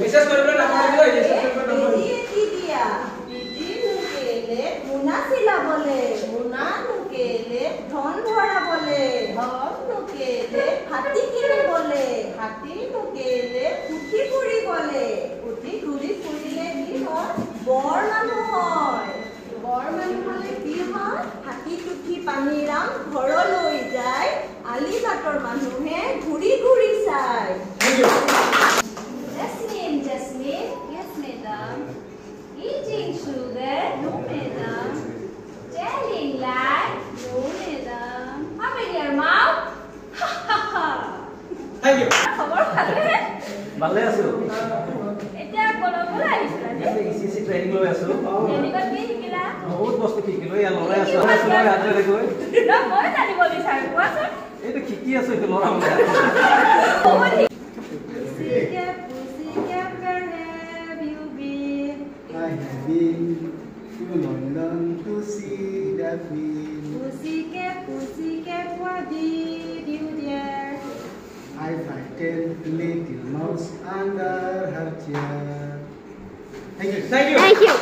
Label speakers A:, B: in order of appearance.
A: Message কৰিবলে number দিলো message কৰিবলে নম্বৰ
B: কি দিয়া দিদি নুকেলে মুনা চিলাবলে মুনা নুকেলে ধন ভৰাবলে ধন নুকেলে হাতী কিনিবলে হাতী নুকেলে উঠি ফুৰিবলে উঠি ঘূৰি ফুৰিলে কি হয় বৰ মানুহ হয় বৰ মানুহ হলে কি হয় হাতী টুঠি পানীৰাম ঘৰলৈ যায় আলিবাটৰ মানুহে ঘূৰি ঘূৰি চায়
C: Jasmine, yes madam. Eating sugar, no madam. Telling lies, no madam. Open your mouth, ha ha ha.
A: Thank you.
C: খবৰ ভালে
D: ভালে আছো
C: এতিয়া কলকলা আহিছিলা যে
D: ইসিসি ট্ৰেনিং লৈ আছো
C: এনেকুৱা কি শিকিলা
D: বহুত বস্তু শিকিলো ইয়া লৰাই আছো আজি গৈ
C: ন মই জানিব বিচাৰো কোৱাচোন
D: এইটো শিকি আছো এইটো লৰা মানে
E: I have been to London to see the Queen.
B: Pussycat, what did you dear?
E: I frightened the little mouse under her chair. Thank you.
A: Thank you.